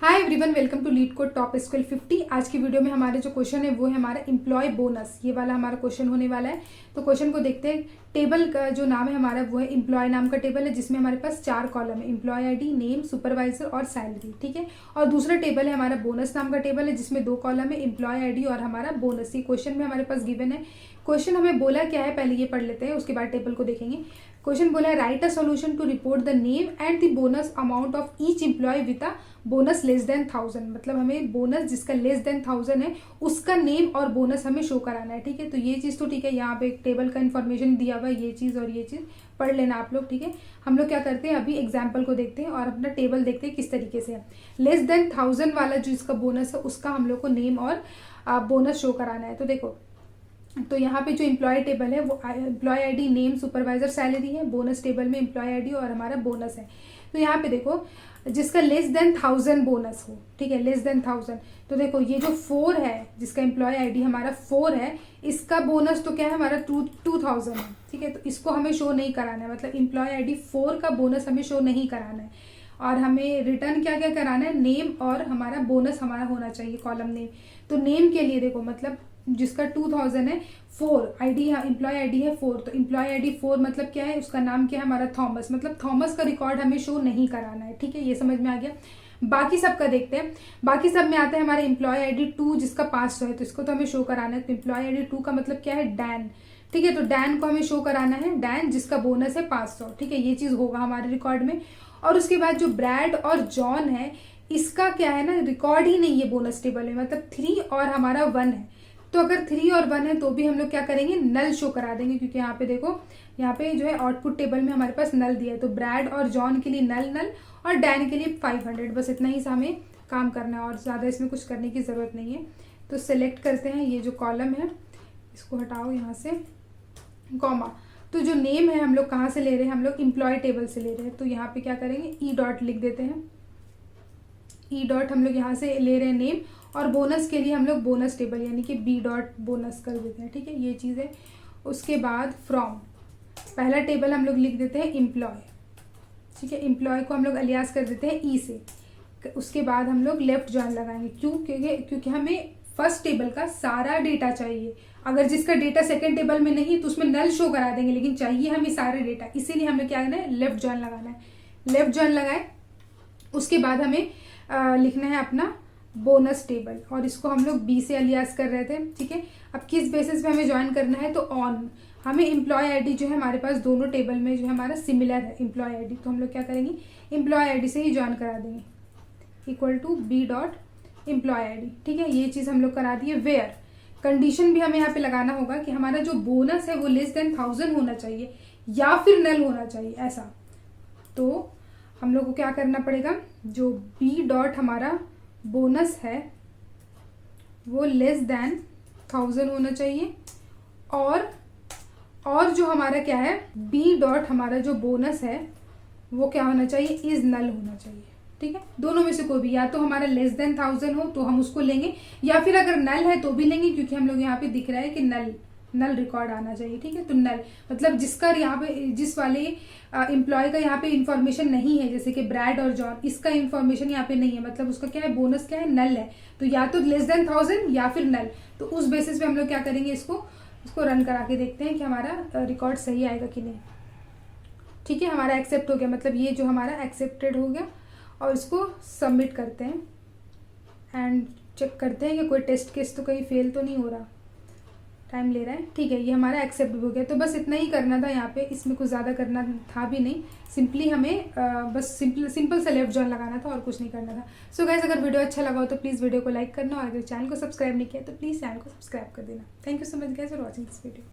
Hi everyone, welcome to LeetCode top SQL 50। आज की video में हमारे जो क्वेश्चन है वो है हमारा एम्प्लॉय बोनस, ये वाला हमारा क्वेश्चन होने वाला है। तो क्वेश्चन को देखते हैं। टेबल का जो नाम है हमारा वो है एम्प्लॉय नाम का टेबल है, जिसमें हमारे पास 4 कॉलम है, एम्प्लॉय आईडी, नेम, सुपरवाइजर और सैलरी। ठीक है। और दूसरा टेबल है हमारा बोनस नाम का टेबल है, जिसमें 2 कॉलम है, एम्प्लॉय आईडी और हमारा बोनस। ये क्वेश्चन में हमारे पास गिवन है। क्वेश्चन हमें बोला क्या है, पहले ये पढ़ लेते हैं, उसके बाद टेबल को देखेंगे। क्वेश्चन बोला है write a solution to report the name and the bonus amount of each employee with a bonus less than 1000। मतलब हमें बोनस जिसका लेस देन 1000 है उसका नेम और बोनस हमें शो कराना है। ठीक है। तो ये चीज़ तो ठीक है, यहाँ पे एक टेबल का इन्फॉर्मेशन दिया हुआ है, ये चीज़ और ये चीज़ पढ़ लेना आप लोग। ठीक है। हम लोग क्या करते हैं, अभी एग्जाम्पल को देखते हैं और अपना टेबल देखते हैं किस तरीके से है। लेस देन 1000 वाला जो इसका बोनस है उसका हम लोग को नेम और बोनस शो कराना है। तो देखो, तो यहाँ पे जो एम्प्लॉय टेबल है वो employee ID, name, supervisor, salary है। बोनस टेबल में एम्प्लॉय आईडी और हमारा बोनस है। तो यहाँ पे देखो, जिसका लेस देन 1000 बोनस हो, ठीक है, लेस देन 1000। तो देखो ये जो 4 है, जिसका एम्प्लॉय आईडी हमारा 4 है, इसका बोनस तो क्या है हमारा 2000 है। ठीक है। तो इसको हमें शो नहीं कराना है, मतलब एम्प्लॉय आईडी 4 का बोनस हमें शो नहीं कराना है। और हमें रिटर्न क्या क्या कराना है, नेम और हमारा बोनस हमारा होना चाहिए कॉलम नेम। तो नेम के लिए देखो, मतलब जिसका 2000 है, 4 आईडी, एम्प्लॉय आईडी है 4, तो एम्प्लॉय आईडी 4 मतलब क्या है, उसका नाम क्या है हमारा थॉमस, मतलब थॉमस का रिकॉर्ड हमें शो नहीं कराना है। ठीक है, ये समझ में आ गया। बाकी सब का देखते हैं। बाकी सब में आता है हमारे एम्प्लॉय आईडी 2, जिसका 500 है, तो इसको तो हमें शो कराना है। तो एम्प्लॉय आईडी 2 का मतलब क्या है, डैन। ठीक है। तो डैन को हमें शो कराना है, डैन जिसका बोनस है 500। ठीक है, ये चीज होगा हमारे रिकॉर्ड में। और उसके बाद जो ब्रैड और जॉन है, इसका क्या है ना, रिकॉर्ड ही नहीं है बोनस टेबल में, मतलब 3 और हमारा 1 है। तो अगर 3 और 1 है तो भी हम लोग क्या करेंगे, नल शो करा देंगे, क्योंकि यहाँ पे देखो, यहाँ पे जो है आउटपुट टेबल में हमारे पास नल दिया है। तो ब्रैड और जॉन के लिए नल नल और डैन के लिए 500, बस इतना ही हमें काम करना है और ज़्यादा इसमें कुछ करने की ज़रूरत नहीं है। तो सिलेक्ट करते हैं ये जो कॉलम है, इसको हटाओ यहाँ से, कॉमा। तो जो नेम है हम लोग कहाँ से ले रहे हैं, हम लोग एम्प्लॉय टेबल से ले रहे हैं। तो यहाँ पे क्या करेंगे, ई डॉट लिख देते हैं, ई डॉट हम लोग यहाँ से ले रहे हैं नेम, और बोनस के लिए हम लोग बोनस टेबल यानी कि बी डॉट बोनस कर देते हैं। ठीक है, ये चीज़ है। उसके बाद फ्रॉम, पहला टेबल हम लोग लिख देते हैं एम्प्लॉय। ठीक है, एम्प्लॉय को हम लोग अलियास कर देते हैं ई से। उसके बाद हम लोग लेफ्ट जॉइन लगाएंगे, क्योंकि हमें फर्स्ट टेबल का सारा डेटा चाहिए। अगर जिसका डेटा सेकंड टेबल में नहीं तो उसमें नल शो करा देंगे, लेकिन चाहिए हमें सारे डेटा, इसीलिए हमें क्या करना है, लेफ्ट जॉइन लगाना है। लेफ्ट जॉइन लगाए, उसके बाद हमें लिखना है अपना बोनस टेबल, और इसको हम लोग बी से अलियास कर रहे थे। ठीक है। अब किस बेसिस पे हमें ज्वाइन करना है, तो ऑन, हमें एम्प्लॉय आईडी जो है हमारे पास दोनों टेबल में जो है हमारा सिमिलर है एम्प्लॉय आईडी, तो हम लोग क्या करेंगे, एम्प्लॉय आईडी से ही ज्वाइन करा देंगे, equal to B dot employee ID. ठीक है, ये चीज़ हम लोग करा दिए। वेयर, कंडीशन भी हमें यहाँ पे लगाना होगा कि हमारा जो बोनस है वो लेस देन 1000 होना चाहिए या फिर नल होना चाहिए, ऐसा। तो हम लोग को क्या करना पड़ेगा, जो बी डॉट हमारा बोनस है वो लेस देन 1000 होना चाहिए, और जो हमारा क्या है, बी डॉट हमारा जो बोनस है वो क्या होना चाहिए, इज नल होना चाहिए। ठीक है, दोनों में से कोई भी, या तो हमारा लेस देन 1000 हो तो हम उसको लेंगे, या फिर अगर नल है तो भी लेंगे, क्योंकि हम लोग यहाँ पे दिख रहा है कि नल रिकॉर्ड आना चाहिए। ठीक है। तो नल मतलब जिसका यहाँ पे, जिस वाले एम्प्लॉय का यहाँ पे इंफॉर्मेशन नहीं है, जैसे कि ब्रैड और जॉन, इसका इंफॉर्मेशन यहाँ पे नहीं है, मतलब उसका क्या है, बोनस क्या है, नल है। तो या तो लेस देन 1000 या फिर नल। तो उस बेसिस पे हम लोग क्या करेंगे, इसको रन करा के देखते हैं कि हमारा रिकॉर्ड सही आएगा कि नहीं। ठीक है, हमारा एक्सेप्ट हो गया, मतलब ये जो हमारा एक्सेप्टेड हो गया, और इसको सबमिट करते हैं एंड चेक करते हैं कि कोई टेस्ट केस तो कहीं फेल तो नहीं हो रहा, टाइम ले रहा है। ठीक है, ये हमारा एक्सेप्ट हो गया। तो बस इतना ही करना था यहाँ पे, इसमें कुछ ज़्यादा करना था भी नहीं, सिंपली हमें बस सिंपल सा लेफ्ट जॉइन लगाना था और कुछ नहीं करना था। सो गाइस, अगर वीडियो अच्छा लगा हो तो प्लीज़ वीडियो को लाइक करना, और अगर चैनल को सब्सक्राइब नहीं किया तो प्लीज़ चैनल को सब्सक्राइब कर देना। Thank you so much guys for watching this video.